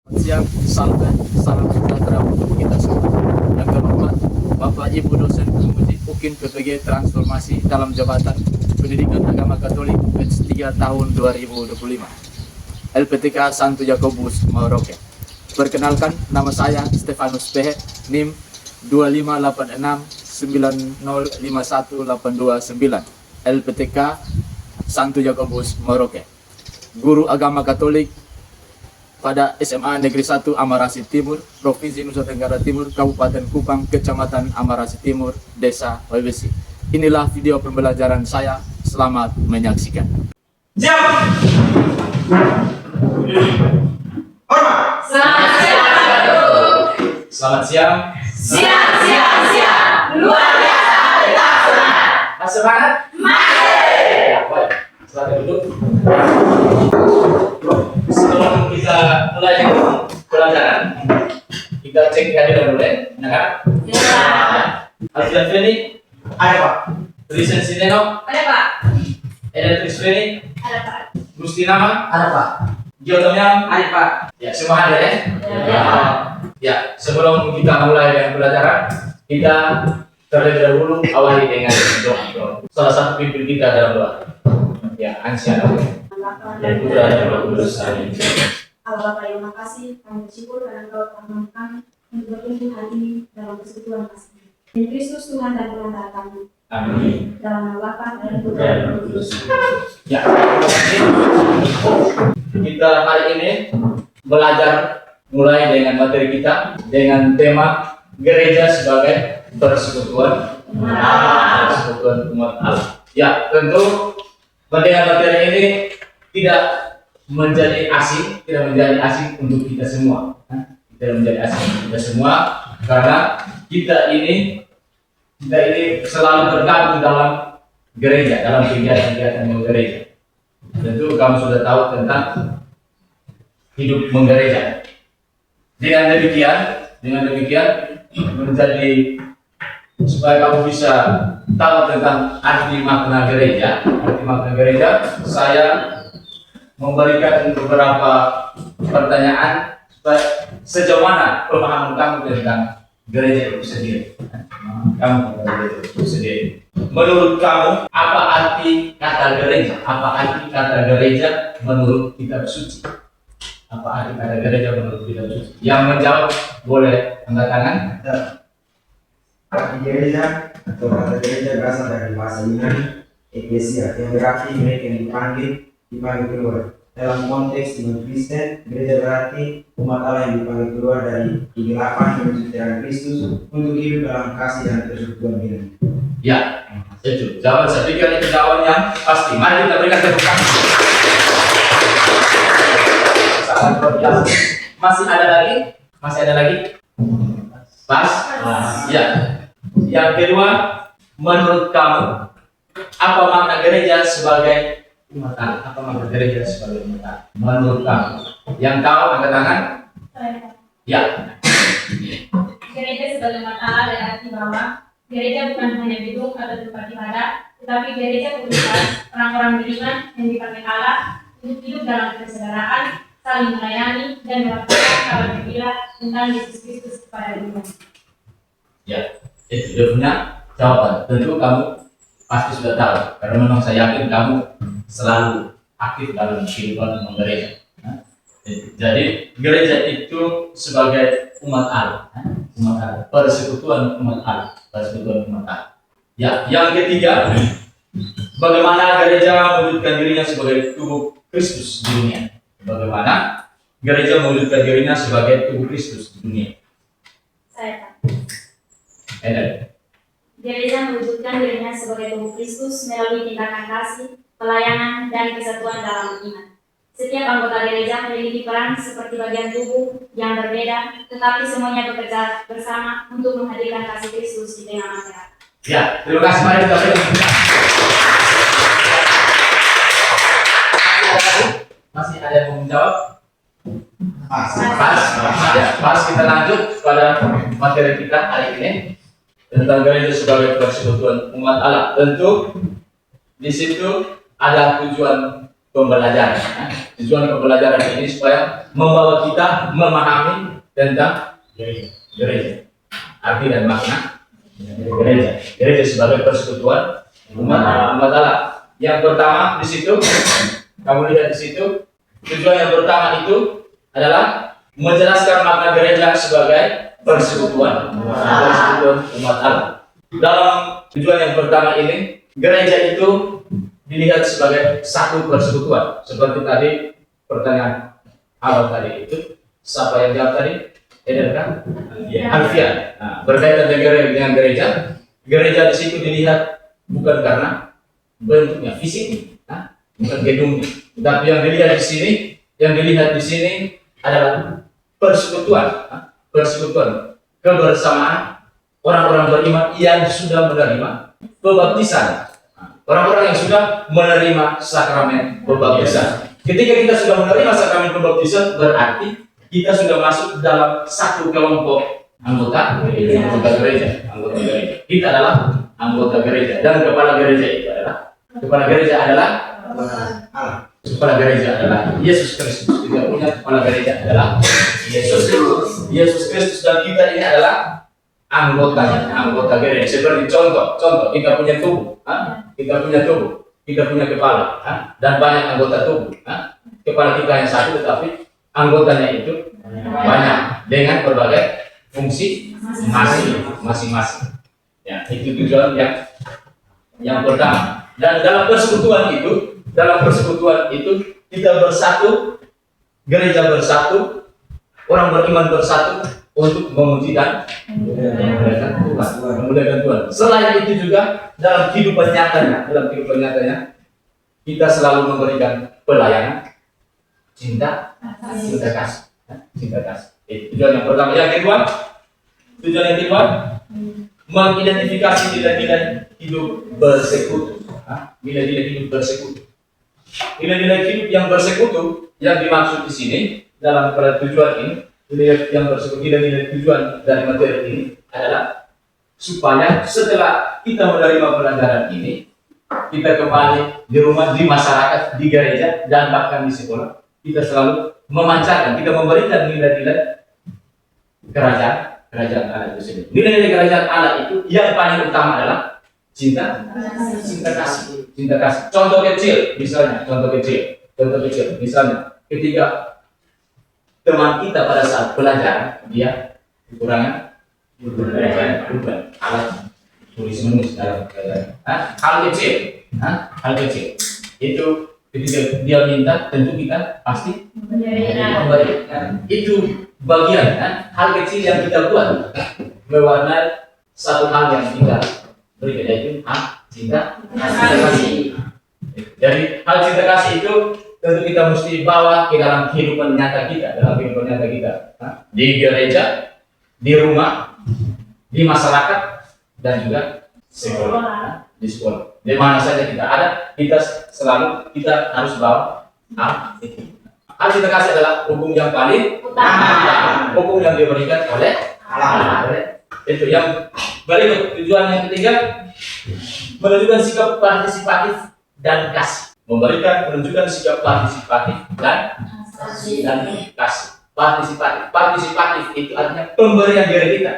Siang, salam sejahtera untuk kita semua. Yang terhormat, Bapak Ibu dosen penguji UKIN PPG Transformasi dalam Jabatan Pendidikan Agama Katolik batch 3 tahun 2025. LPTK Santo Yakobus Merauke. Perkenalkan, nama saya Stefanus Pehe, NIM 25869051829, LPTK Santo Yakobus Merauke. Guru Agama Katolik pada SMA Negeri 1 Amarasi Timur, Provinsi Nusa Tenggara Timur, Kabupaten Kupang, Kecamatan Amarasi Timur, Desa Webesi. Inilah video pembelajaran saya. Selamat menyaksikan. Siap. Hormat. Selamat siang, Selamat siang. siang. Luar biasa, tetap semangat. Masih semangat? Mari. Ya, baik. Silakan duduk. Sebelum kita mulai dengan pelajaran, kita cek kehadiran dulu ya, kan? Ya. Alfian Feni, Ada Pak. Risen Sineno, Ada Pak. Eden Trisfeni, Ada Pak. Gustinama, Ada Pak. Giotomyang, Ada Pak. ya semua ada ya? Ya. Ya, sebelum kita mulai dengan pelajaran, kita terlebih dahulu awali dengan doa. Salah satu pimpin kita dalam doa. Ya, Ansia dan Putra dan Roh Kudus. Amin. Allah Bapa yang makasih, kami bersyukur karena Engkau telah memampukan untuk bertumbuh hati dalam persekutuan kasih. Demi Kristus Tuhan dan Pengantar kami, Amin. dalam nama Bapa dan Putra Dan dan Roh Roh Kudus. Kudus. Ya, kita hari ini belajar mulai dengan materi kita dengan tema gereja sebagai persekutuan umat Allah. Ya, tentu mendengar materi ini tidak menjadi asing untuk kita semua. Tidak menjadi asing untuk kita semua karena kita ini selalu bergabung dalam gereja, dalam kegiatan-kegiatan gereja. Tentu kamu sudah tahu tentang hidup menggereja. Dengan demikian menjadi supaya kamu bisa tahu tentang arti makna gereja, saya memberikan beberapa pertanyaan supaya sejauh mana pemahaman kamu tentang gereja itu sendiri. Menurut kamu, apa arti kata gereja? Apa arti kata gereja menurut kitab suci? Apa arti kata gereja menurut kitab suci? Yang menjawab boleh angkat tangan. Arti gereja atau kata gereja berasal dari bahasa Yunani eklesia yang berarti mereka yang dipanggil keluar. Dalam konteks iman Kristen, gereja berarti umat Allah yang dipanggil keluar dari kegelapan menuju terang Kristus untuk hidup dalam kasih dan persekutuan dengan. Ya, itu jawaban. Saya pikir itu jawaban yang pasti. Mari kita berikan tepuk tangan. Sangat luar biasa. Masih ada lagi? Pas? Ya. Yang kedua, menurut kamu apa makna gereja sebagai umat Allah? Apa makna gereja sebagai umat Allah? Menurut kamu? Yang tahu angkat tangan? Ya. Gereja sebagai umat Allah berarti bahwa gereja bukan hanya gedung atau tempat ibadah, tetapi gereja merupakan orang-orang beriman yang dipanggil Allah untuk hidup dalam persaudaraan, saling melayani, dan melakukan kabar gembira tentang Yesus Kristus kepada dunia. Ya, itu dia punya jawaban. Tentu kamu pasti sudah tahu, karena memang saya yakin kamu selalu aktif dalam kehidupan menggereja. Jadi gereja itu sebagai umat Allah, persekutuan umat Allah. Ya, yang ketiga, bagaimana gereja mewujudkan dirinya sebagai tubuh Kristus di dunia? Bagaimana gereja mewujudkan dirinya sebagai tubuh Kristus di dunia? Saya Eden. Gereja mewujudkan dirinya sebagai tubuh Kristus melalui tindakan kasih, pelayanan, dan kesatuan dalam iman. Setiap anggota gereja memiliki peran seperti bagian tubuh yang berbeda, tetapi semuanya bekerja bersama untuk menghadirkan kasih Kristus di tengah masyarakat. Ya, terima kasih. Mari kita berikan. Masih ada yang mau menjawab? Pas kita lanjut pada materi kita hari ini tentang gereja sebagai persekutuan umat Allah. Tentu di situ ada tujuan pembelajaran. Tujuan pembelajaran ini supaya membawa kita memahami tentang gereja. Arti dan makna gereja. Gereja sebagai persekutuan umat Allah. Yang pertama di situ, kamu lihat di situ, tujuan yang pertama itu adalah menjelaskan makna gereja sebagai persekutuan umat Allah. Dalam tujuan yang pertama ini, gereja itu dilihat sebagai satu persekutuan. Seperti tadi pertanyaan awal tadi itu, siapa yang jawab tadi? Eder kan? Alfian. Nah, berkaitan dengan gereja, gereja di situ dilihat bukan karena bentuknya, fisik, bukan gedungnya, tapi yang dilihat di sini adalah persekutuan, kebersamaan orang-orang beriman yang sudah menerima pembaptisan, orang-orang yang sudah menerima sakramen pembaptisan. Ketika kita sudah menerima sakramen pembaptisan, berarti kita sudah masuk dalam satu kelompok anggota gereja. Kita adalah anggota gereja, dan kepala gereja adalah Yesus Kristus. Kita punya kepala gereja adalah Yesus Kristus, dan kita ini adalah anggota gereja. Seperti contoh kita punya tubuh, kita punya kepala, dan banyak anggota tubuh. Kepala kita yang satu, tetapi anggotanya itu banyak dengan berbagai fungsi masing-masing. Ya, itu tujuan yang pertama. Dan dalam persekutuan itu kita bersatu, gereja bersatu, orang beriman bersatu untuk memuji dan memuliakan Tuhan. Selain itu juga dalam kehidupan nyatanya kita selalu memberikan pelayanan, cinta kasih. Itu tujuan yang pertama. Tujuan yang kedua, mengidentifikasi nilai-nilai hidup bersekutu. Nilai-nilai hidup bersekutu. Nilai-nilai hidup yang bersekutu yang dimaksud di sini dalam tujuan ini, nilai-nilai tujuan dari materi ini adalah supaya setelah kita menerima pelajaran ini, kita kembali di rumah, di masyarakat, di gereja, dan bahkan di sekolah, kita selalu memancarkan, kita memberikan nilai-nilai kerajaan Allah itu sendiri. Nilai-nilai kerajaan Allah itu yang paling utama adalah cinta kasih. Contoh kecil, misalnya, ketika teman kita pada saat pelajaran dia kekurangan alat tulis menulis dalam pelajaran. Hal kecil itu ketika dia minta, tentu kita pasti memberi. Itu bagian hal kecil yang kita buat mewarnai satu hal yang kita berikan, yaitu cinta kasih. Jadi hal cinta kasih itu tentu kita mesti bawa ke dalam kehidupan nyata kita, di gereja, di rumah, di masyarakat, dan juga sekolah, di sekolah. Di mana saja kita ada, kita harus bawa hal itu. Hal cinta kasih adalah hukum yang paling utama, hukum yang diberikan oleh Allah. Itu yang berikut. Tujuan yang ketiga, menunjukkan sikap partisipatif dan kasih. Menunjukkan sikap partisipatif dan kasih. Partisipatif itu artinya pemberian diri kita.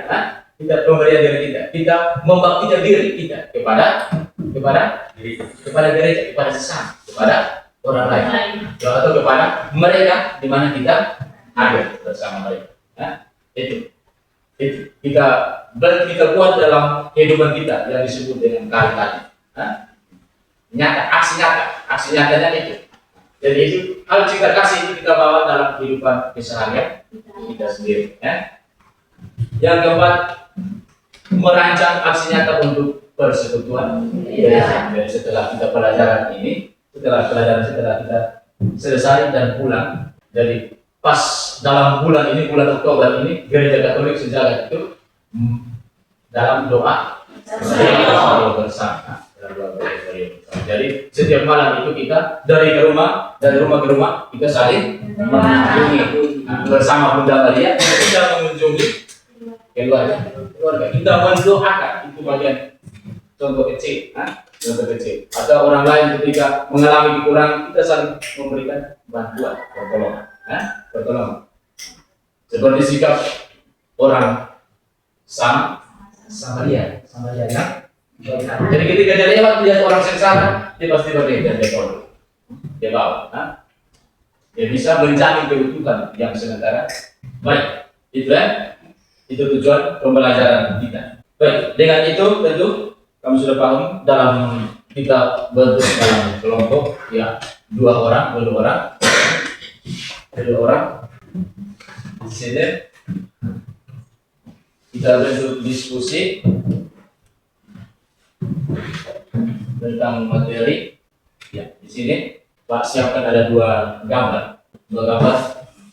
Kita membaktikan diri kita kepada gereja, kepada sesama, kepada orang lain, atau kepada mereka di mana kita ada bersama mereka. Itu kita buat dalam kehidupan kita yang disebut dengan kali-kali. Aksi nyatanya itu. Jadi itu hal cinta kasih itu kita bawa dalam kehidupan keseharian kita sendiri. Yang keempat, merancang aksi nyata untuk persekutuan. Jadi setelah kita pelajaran ini, setelah kita selesai dan pulang, jadi pas dalam bulan Oktober ini, Gereja Katolik Sejagat itu dalam doa bersama. Jadi setiap malam itu kita dari rumah ke rumah kita saling mengunjungi bersama Bunda Maria, kita mengunjungi keluarga. Kita mendoakan, itu bagian contoh kecil, contoh kecil. Atau orang lain ketika mengalami kekurangan, kita saling memberikan bantuan, pertolongan. Seperti sikap orang Samaria, ya. Jadi ketika dia lewat lihat orang sengsara, dia pasti berdiri dan dia tolong, dia bawa. Dia bisa menjamin keutuhan yang sementara. Baik, itu tujuan pembelajaran kita. Baik, dengan itu tentu kamu sudah paham dalam kita bentuk dalam kelompok ya dua orang. Di sini kita bentuk diskusi tentang materi. Ya, di sini Pak siapkan ada dua gambar.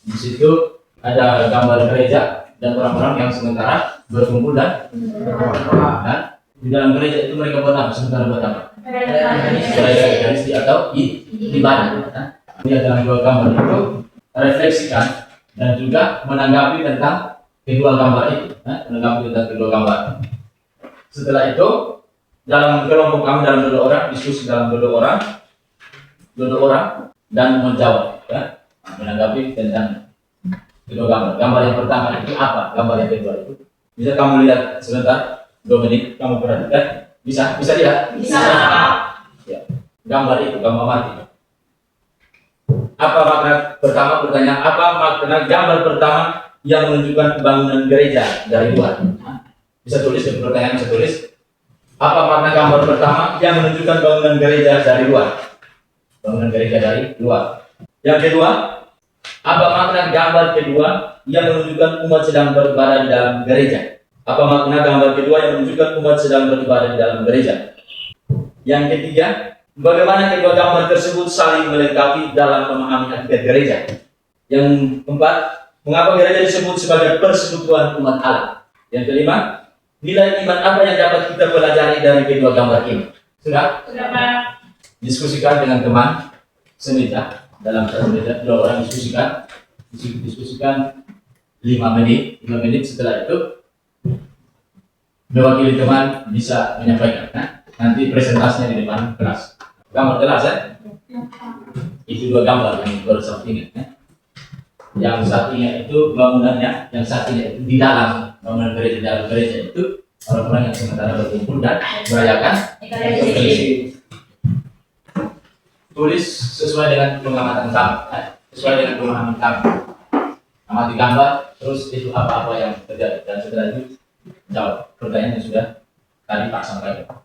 Di situ ada gambar gereja dan orang-orang yang sementara berkumpul dan di dalam gereja itu mereka buat apa? Sementara buat apa? Eucharistik atau ibadah. Di dalam dua gambar itu refleksikan dan juga menanggapi tentang kedua gambar itu. Setelah itu dalam kelompok kami dalam dua orang diskusi dalam dua orang dan menjawab, menanggapi tentang kedua gambar. Gambar yang pertama itu apa? Gambar yang kedua itu bisa kamu lihat sebentar, 2 menit kamu perhatikan. Bisa lihat? Bisa. Ya. Gambar itu gambar mati. Apa makna pertama? Pertanyaan apa makna gambar pertama yang menunjukkan pembangunan gereja dari luar? Bisa tulis pertanyaan, bisa tulis. Apa makna gambar pertama yang menunjukkan bangunan gereja dari luar? Bangunan gereja dari luar. Yang kedua, apa makna gambar kedua yang menunjukkan umat sedang beribadah di dalam gereja? Apa makna gambar kedua yang menunjukkan umat sedang beribadah di dalam gereja? Yang ketiga, bagaimana kedua gambar tersebut saling melengkapi dalam memahami hakikat gereja? Yang keempat, mengapa gereja disebut sebagai persekutuan umat Allah? Yang kelima, nilai iman apa yang dapat kita pelajari dari kedua gambar ini? Sudah? Sudah, Pak. Diskusikan dengan teman semeja dalam satu meja, dua orang diskusikan 5 menit. Setelah itu mewakili teman bisa menyampaikan. Nanti presentasinya di depan kelas. Gambar kelas itu 2 gambar yang bersampingan. Yang satunya itu bangunannya, yang satunya itu di dalam bangunan gereja. Di dalam gereja itu orang-orang yang sementara berkumpul dan merayakan Eucharistik. Tulis sesuai dengan pengamatan kamu, sesuai dengan pemahaman kamu. Amati gambar, terus itu apa-apa yang terjadi, dan setelah itu jawab pertanyaan yang sudah tadi Pak sampaikan.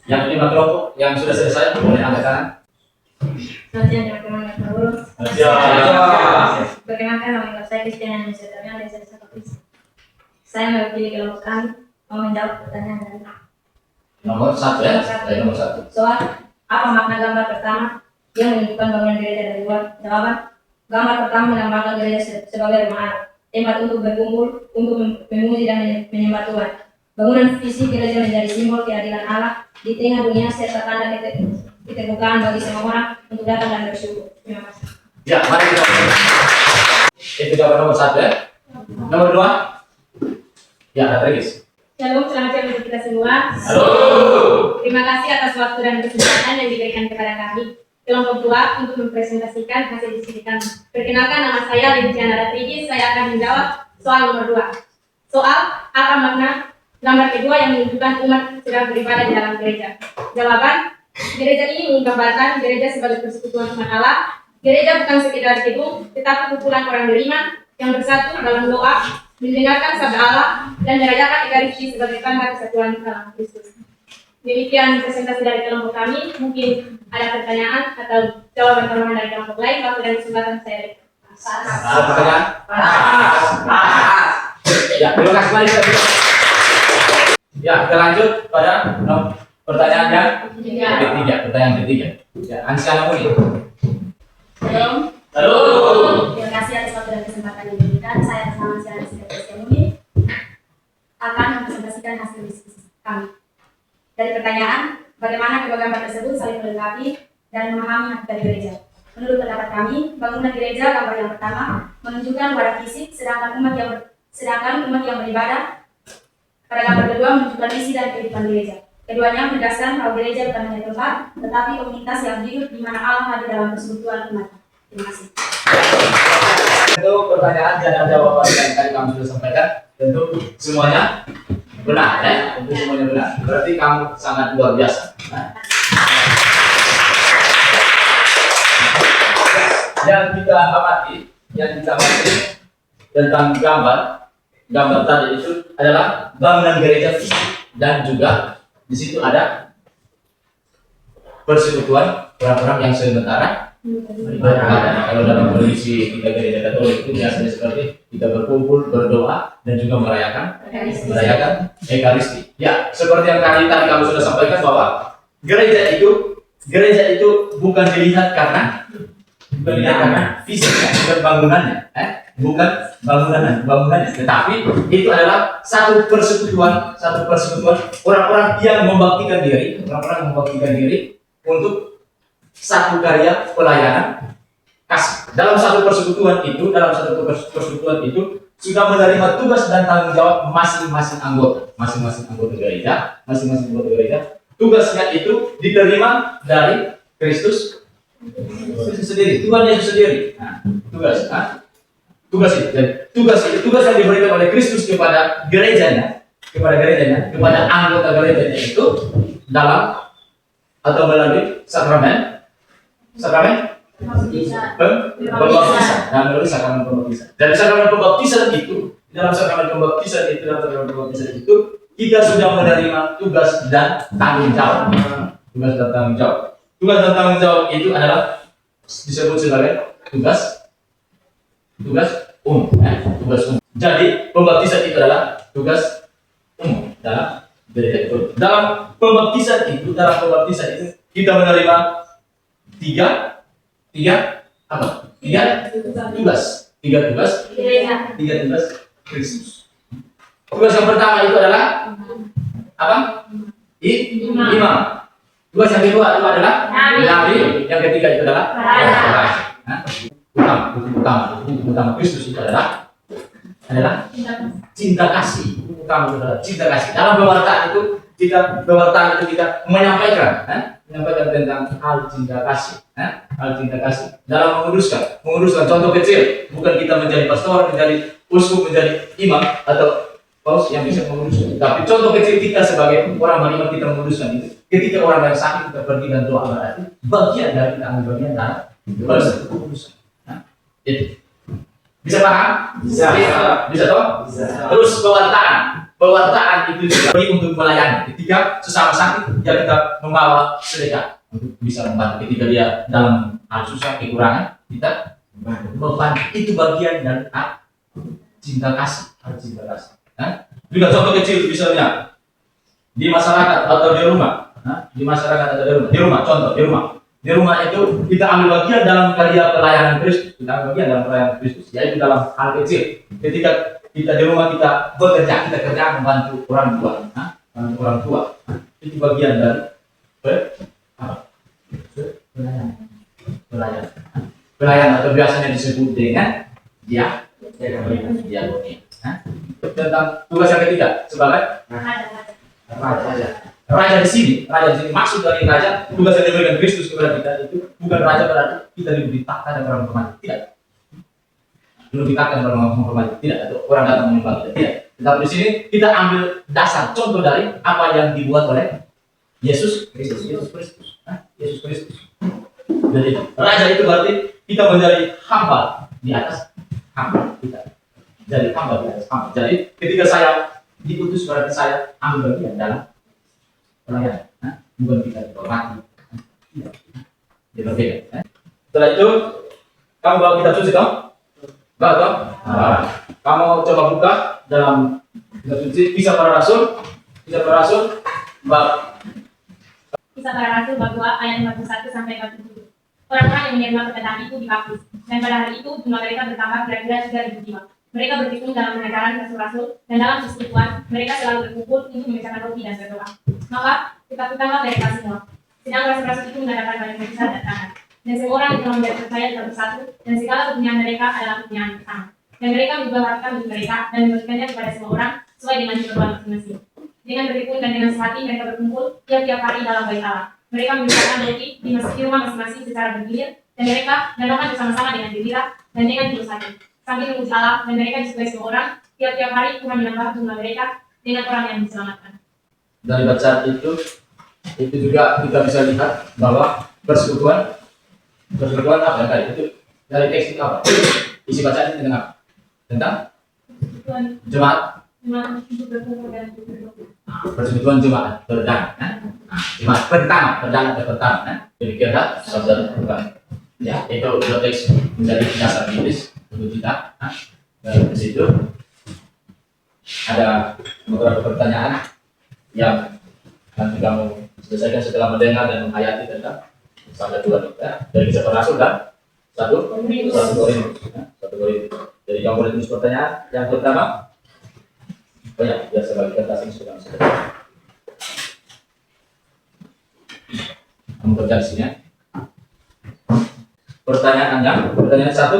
Yang 5 kelompok yang sudah selesai boleh angkat tangan. Selamat siang teman-teman yang terhormat. Perkenalkan nama saya Christian Indonesia dari Desa Kapis. Saya mewakili kelompok kami mau menjawab pertanyaan dari Nomor 1 ya, dari nomor 1. soal apa makna gambar pertama yang menunjukkan bangunan gereja dari luar? Jawaban, gambar pertama melambangkan gereja sebagai rumah Allah, tempat untuk berkumpul, untuk memuji dan menyembah Tuhan. Bangunan fisik gereja menjadi simbol keadilan Allah di tengah dunia serta tanda keterbukaan bagi semua orang untuk datang dan bersyukur. Terima kasih. Ya, mari kita. Itu gambar nomor 1 ya. Nomor 2. Ya, ada Regis. Shalom, selamat siang untuk kita semua. Halo. Terima kasih atas waktu dan kesempatan yang diberikan kepada kami, kelompok 2, untuk mempresentasikan hasil diskusi kami. Perkenalkan, nama saya Letiana Regis. Saya akan menjawab soal nomor 2. Soal apa makna gambar kedua yang menunjukkan umat sedang beribadah di dalam gereja? Jawaban, gereja ini menggambarkan gereja sebagai persekutuan umat Allah. Gereja bukan sekedar gedung, tetapi kumpulan orang beriman yang bersatu dalam doa, mendengarkan sabda Allah, dan merayakan Eucharistik sebagai tanda kesatuan dalam Kristus. Demikian presentasi dari kelompok kami. Mungkin ada pertanyaan atau jawaban dari kelompok lain. Waktu dan kesempatan saya berikan. Pertanyaan? Ya, terima kasih banyak. Ya, kita lanjut pada pertanyaan yang ketiga. Pertanyaan ketiga. Ya, Ansiana Muni. Halo. Halo. Terima kasih atas waktu dan kesempatan yang diberikan. Saya atas nama Siana Siamuni akan mempresentasikan hasil diskusi kami. Dari pertanyaan, bagaimana kedua gambar tersebut saling melengkapi dan memahami hakikat gereja. Menurut pendapat kami, bangunan gereja gambar yang pertama menunjukkan wadah fisik, sedangkan umat yang beribadah pada gambar kedua menunjukkan misi dan kehidupan gereja. Keduanya menegaskan bahwa gereja bukan hanya tempat, tetapi komunitas yang hidup di mana Allah hadir dalam persekutuan umat. Terima kasih. Itu pertanyaan dan jawaban yang tadi kamu sudah sampaikan, tentu semuanya benar, ya? Tentu semuanya benar. Berarti kamu sangat luar biasa. Nah. Yang kita amati tentang gambar tadi itu adalah bangunan gereja fisik dan juga di situ ada persekutuan orang-orang yang sementara beribadah. Kalau dalam kondisi kita gereja Katolik itu biasanya seperti kita berkumpul, berdoa dan juga merayakan Ekaristi. Ya, seperti yang tadi kamu sudah sampaikan bahwa gereja itu bukan dilihat karena fisiknya, bukan bangunannya, tetapi itu adalah satu persekutuan orang-orang yang membaktikan diri untuk satu karya pelayanan kasih. Dalam satu persekutuan itu sudah menerima tugas dan tanggung jawab masing-masing anggota gereja. Tugasnya itu diterima dari Kristus sendiri, Tuhan Yesus sendiri. Nah, tugas yang diberikan oleh Kristus kepada gerejanya, kepada anggota gerejanya itu dalam atau melalui sakramen pembaptisan dan melalui sakramen pembaptisan. Dari sakramen pembaptisan itu, kita sudah menerima tugas dan tanggung jawab. Tugas dan tanggung jawab itu adalah disebut sebagai tugas umum. Jadi pembaptisan itu adalah tugas umum dalam gereja itu. Dalam pembaptisan itu kita menerima tiga tugas Kristus. Tugas yang pertama itu adalah apa? Imam. Tugas yang kedua itu adalah nabi. Yang ketiga itu adalah raja. Utama Kristus itu adalah cinta kasih. Utama itu adalah cinta kasih. Dalam pewartaan itu kita menyampaikan tentang hal cinta kasih. Dalam menguruskan contoh kecil, bukan kita menjadi pastor, menjadi uskup, menjadi imam atau paus yang bisa menguruskan, tapi contoh kecil kita sebagai orang beriman kita menguruskan itu. Ketika orang yang sakit kita pergi dan doa, berarti bagian dari tanggung jawabnya dalam urusan. Itu bisa paham? Bisa toh? Terus pewartaan itu juga untuk melayani. Ketika sesama sakit, ya kita membawa sedekah untuk bisa membantu. Ketika dia dalam hal susah, kekurangan, kita membantu. Itu bagian dari cinta kasih. Juga contoh kecil misalnya di masyarakat atau di rumah. Di rumah itu kita ambil bagian dalam karya pelayanan Kristus. Yaitu dalam hal kecil. Ketika kita di rumah kita kerja membantu orang tua. Itu bagian dari pelayanan atau biasanya disebut dengan diakoni. Tentang tugas yang ketiga sebagai raja di sini maksud dari raja, tugas yang diberikan Kristus kepada kita itu bukan raja berarti kita diberi tahta dan orang menghormati, tidak. Belum dikatakan orang menghormati, tidak, atau orang datang menyembah kita, tidak. Tetapi di sini kita ambil dasar contoh dari apa yang dibuat oleh Yesus Kristus. Jadi raja itu berarti kita menjadi hamba di atas hamba kita. Jadi hamba di atas hamba. Jadi ketika saya diutus berarti saya ambil bagian dalam pelayanan, bukan kita dihormati. Tidak. Dia berbeda. Setelah itu, kamu bawa kitab suci toh? Bawa toh? Kamu coba buka dalam kitab suci Kisah Para Rasul, bab Kisah Para Rasul bab 2 ayat 41 sampai 47. Orang-orang yang menerima perkataan itu dibaptis, dan pada hari itu jumlah mereka bertambah kira-kira 3.000 jiwa. Mereka berhitung dalam pengajaran rasul-rasul dan dalam persekutuan mereka selalu berkumpul untuk memecahkan roti dan berdoa. Maka ketakutanlah dari kasih Noah, sedang rasa-rasa itu mengadakan banyak besar dan tangan. Dan semua orang telah menjadi percaya dalam bersatu, dan segala kepunyaan mereka adalah kepunyaan bersama. Dan mereka menjual milik mereka dan membagikannya kepada semua orang sesuai dengan keperluan masing-masing. Dengan berkumpul dan dengan sehati mereka berkumpul tiap-tiap hari dalam bait Allah. Mereka menyediakan roti di rumah masing-masing secara bergilir, dan mereka makan bersama-sama dengan gembira dan dengan tulus hati. Sambil memuji Allah, dan mereka disukai semua orang. Tiap-tiap hari Tuhan menambah jumlah mereka dengan orang yang diselamatkan. Dari bacaan itu juga kita bisa lihat bahwa persekutuan apa ya tadi itu dari teks itu apa? Isi bacaan itu tentang apa? Tentang Tuhan jemaat, untuk berkumpul dan berdoa. persekutuan jemaat berdana. Jemaat pertama. Demikianlah saudara Tuhan. Ya, itu dua teks menjadi dasar biblis untuk kita. Dan di situ ada beberapa pertanyaan yang nanti kamu selesaikan setelah mendengar dan menghayati tentang sabda Tuhan dari Kisah Para Rasul dan 1 Korintus. Jadi kamu boleh tulis pertanyaan. Yang pertama, banyak biasa bagi kertas yang sudah masuk. Kamu kerja di sini ya. Pertanyaan satu.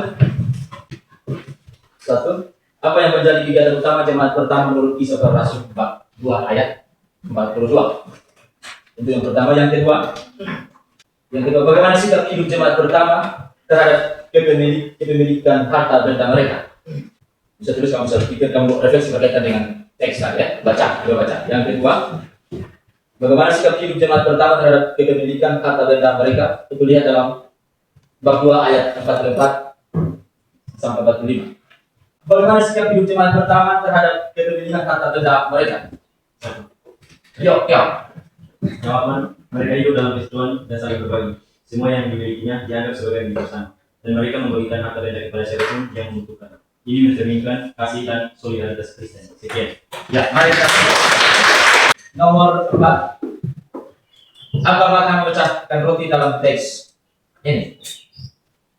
Apa yang menjadi kegiatan utama jemaat pertama menurut Kisah Para Rasul 2 ayat 42? Itu yang pertama. Yang kedua, bagaimana sikap hidup jemaat pertama terhadap kepemilikan harta benda mereka? Bisa tulis, kamu bisa pikir, kamu refleksi berkaitan dengan teks tadi ya, baca. Yang kedua, bagaimana sikap hidup jemaat pertama terhadap kepemilikan harta benda mereka? Itu lihat dalam bab 2 ayat 44 sampai 45. Bagaimana sikap hidup jemaat pertama terhadap kepemilikan harta benda mereka? Yo. Jawaban, mereka hidup dalam persatuan dan saling berbagi. Semua yang dimilikinya dianggap sebagai milik bersama, dan mereka membagikan harta benda kepada siapapun yang membutuhkan. Ini mencerminkan kasih dan solidaritas Kristen. Sekian. Ya, mari kita nomor 4. Apa makna memecahkan roti dalam teks ini?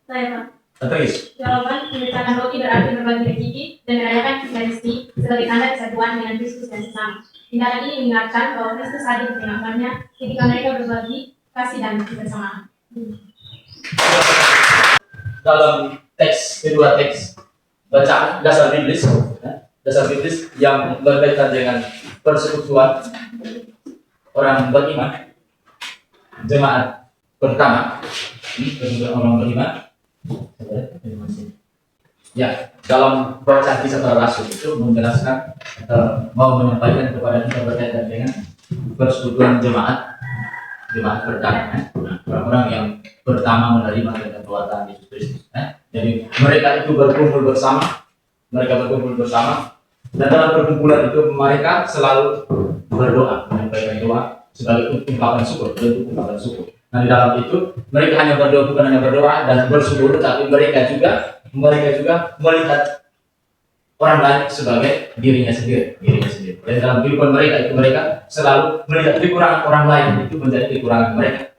Saya Tertulis. jawaban, memecahkan roti berarti berbagi rezeki dan merayakan Ekaristi sebagai tanda kesatuan dengan Kristus dan sesama. Tindakan ini mengingatkan bahwa Kristus hadir di tengah-tengahnya ketika mereka berbagi kasih dan kebersamaan. Dalam kedua teks bacaan dasar biblis yang berkaitan dengan persekutuan orang beriman, jemaat pertama, orang beriman. Ya, dalam bacaan Kisah Para Rasul itu menjelaskan mau menyampaikan kepada kita berkaitan dengan persekutuan jemaat pertama, orang-orang yang pertama menerima kekuatan Yesus Kristus. Jadi mereka itu berkumpul bersama, dan dalam perkumpulan itu mereka selalu berdoa, menyampaikan doa sebagai ungkapan syukur. Nah, di dalam itu mereka hanya berdoa, bukan hanya berdoa dan bersyukur, tapi mereka juga melihat orang lain sebagai dirinya sendiri. Dan dalam kehidupan mereka itu mereka selalu melihat kekurangan orang lain itu menjadi kekurangan mereka.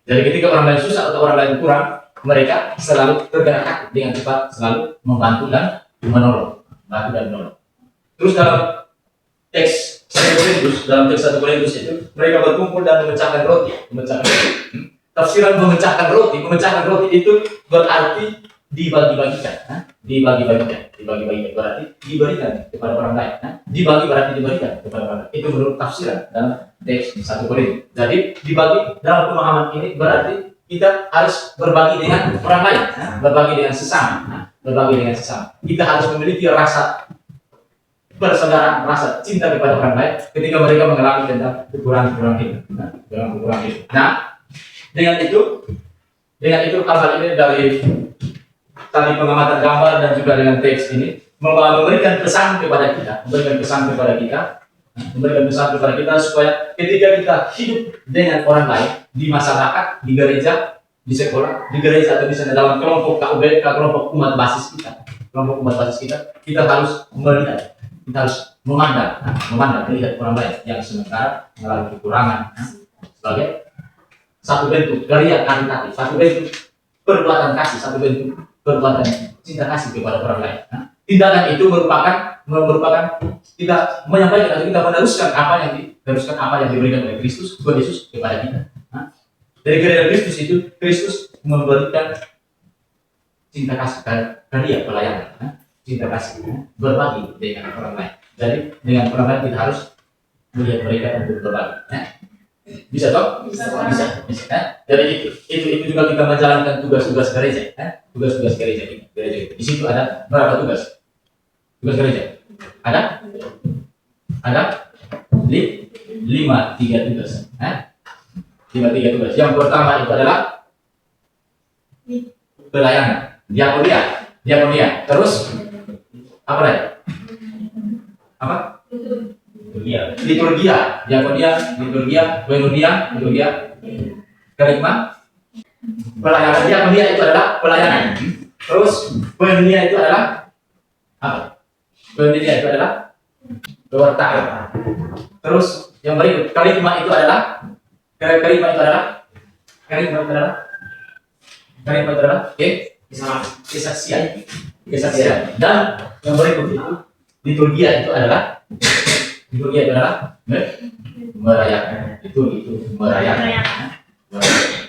Jadi ketika orang lain susah atau orang lain kurang, mereka selalu tergerak dengan cepat, selalu membantu dan menolong. Terus dalam teks 1 Korintus itu mereka berkumpul dan memecahkan roti. Tafsiran memecahkan roti itu berarti dibagi-bagikan. Berarti diberikan kepada orang lain. Dibagi berarti diberikan kepada orang lain. Itu menurut tafsiran dalam teks 1 Korintus. Jadi dibagi dalam pemahaman ini berarti kita harus berbagi dengan orang lain, berbagi dengan sesama. Kita harus memiliki rasa persaudaraan, rasa cinta kepada orang lain ketika mereka mengalami tentang kekurangan hidup. Nah, dengan itu hal-hal ini dari tadi pengamatan gambar dan juga dengan teks ini memberikan pesan kepada kita supaya ketika kita hidup dengan orang lain di masyarakat, di gereja, di sekolah, di gereja atau misalnya dalam kelompok KUBK, kelompok umat basis kita, kita harus melihat, kita harus memandang, melihat orang lain yang sementara mengalami kekurangan sebagai satu bentuk karya karitatif, satu bentuk perbuatan kasih, satu bentuk perbuatan cinta kasih kepada orang lain. tindakan itu merupakan kita menyampaikan atau kita meneruskan apa yang diberikan oleh Kristus, Tuhan Yesus kepada kita. Dari kehadiran Kristus itu, Kristus memberikan cinta kasih karya pelayanan, cinta kasih berbagi dengan orang lain. Jadi dengan orang lain kita harus melihat mereka untuk berbagi. Bisa toh? Bisa. Jadi itu juga kita menjalankan tugas-tugas gereja. Tugas-tugas gereja kita. Di situ ada berapa tugas? Tugas gereja? Ada 5 tugas. 5 tugas. Yang pertama itu adalah pelayanan, diakonia. Terus apa lagi? Apa? Liturgia, diakonia, koinonia, kerigma. Pelayanan, diakonia itu adalah pelayanan. Terus koinonia itu adalah apa? Koinonia itu adalah pewartaan. Terus yang berikut, kerigma itu adalah kesaksian. Dan yang berikut itu liturgia itu adalah merayakan. Itu merayakan.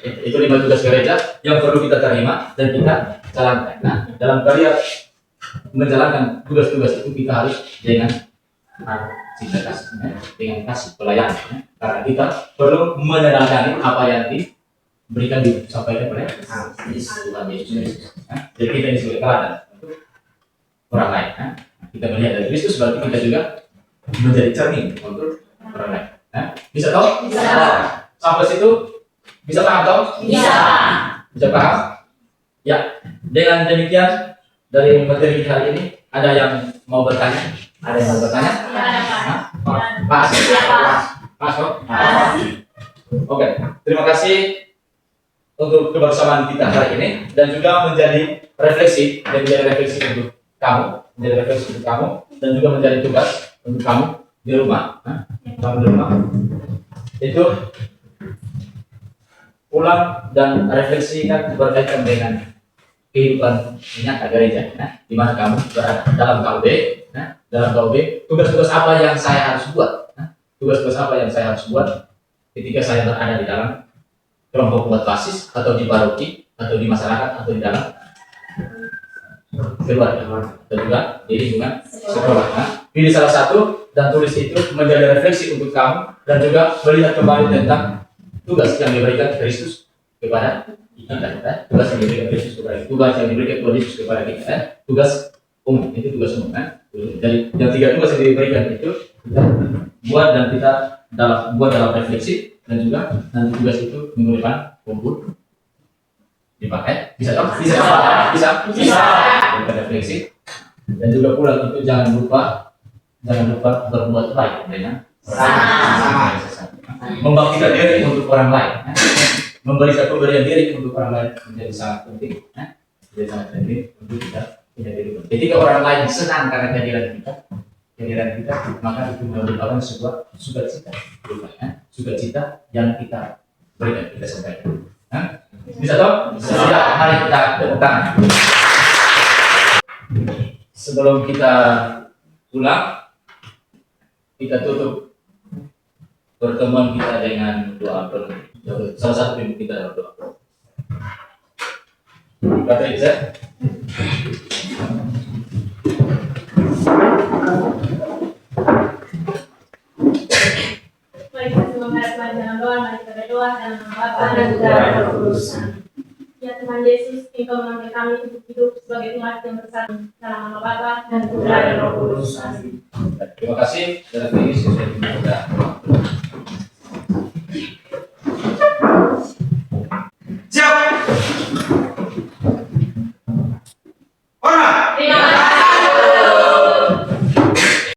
Itu 5 tugas gereja yang perlu kita terima dan kita jalankan. Nah, dalam karya menjalankan tugas-tugas itu kita harus dengan cinta kasih, dengan kasih pelayanan. Karena kita perlu menandatangani apa yang diberikan disampaikan oleh Tuhan Yesus. Jadi kita ini sebagai teladan untuk orang lain. Kita melihat dari Kristus, berarti kita juga menjadi cermin untuk orang lain. Bisa tahu? Bisa. Sampai situ bisa paham tahu? Bisa paham? Ya. Dengan demikian dari materi hari ini ada yang mau bertanya? Ada yang mau bertanya? Pas. Oke. Terima kasih untuk kebersamaan kita hari ini dan juga menjadi refleksi untuk kamu, dan juga menjadi tugas untuk kamu di rumah. Itu pulang dan refleksikan berkaitan dengan kehidupan nyata gereja, di mana kamu berada dalam KUB. Dalam KUB, tugas-tugas apa yang saya harus buat? Tugas-tugas apa yang saya harus buat ketika saya berada di dalam kelompok buat basis, atau di paroki, atau di masyarakat, atau di dalam keluarga, atau juga di lingkungan sekolah. Pilih salah satu dan tulis itu menjadi refleksi untuk kamu, dan juga melihat kembali tentang tugas yang diberikan Kristus kepada kita. Tugas yang diberikan Kristus kepada kita, tugas yang diberikan Tuhan Yesus kepada kita. Tugas umum, itu tugas umum. Jadi yang 3 tugas yang diberikan itu kita buat dan kita buat dalam refleksi, dan juga nanti tugas itu minggu depan kumpul dipakai. Bisa toh? Bisa. Kita refleksi, dan juga pulang itu jangan lupa berbuat baik dengan membaktikan diri untuk orang lain. Memberikan pemberian diri untuk orang lain menjadi sangat penting. Menjadi sangat penting untuk kita menjadi diri. Ketika orang lain senang karena kehadiran kita, maka itu merupakan sebuah sukacita. Sukacita yang kita berikan, kita sampaikan. Bisa toh? Bisa. Mari kita tepuk tangan. Sebelum kita pulang, kita tutup pertemuan kita dengan doa penuh. Salah satu pimpin kita dalam doa. Kata Isa. Mari kita semua menghadap dalam doa, mari kita berdoa dalam nama Bapa dan Putra dan Roh Kudus. Ya Tuhan Yesus, Engkau memanggil kami untuk hidup sebagai umat yang bersatu dalam nama Bapa dan Putra dan Roh Kudus. Terima kasih. Dalam Yesus.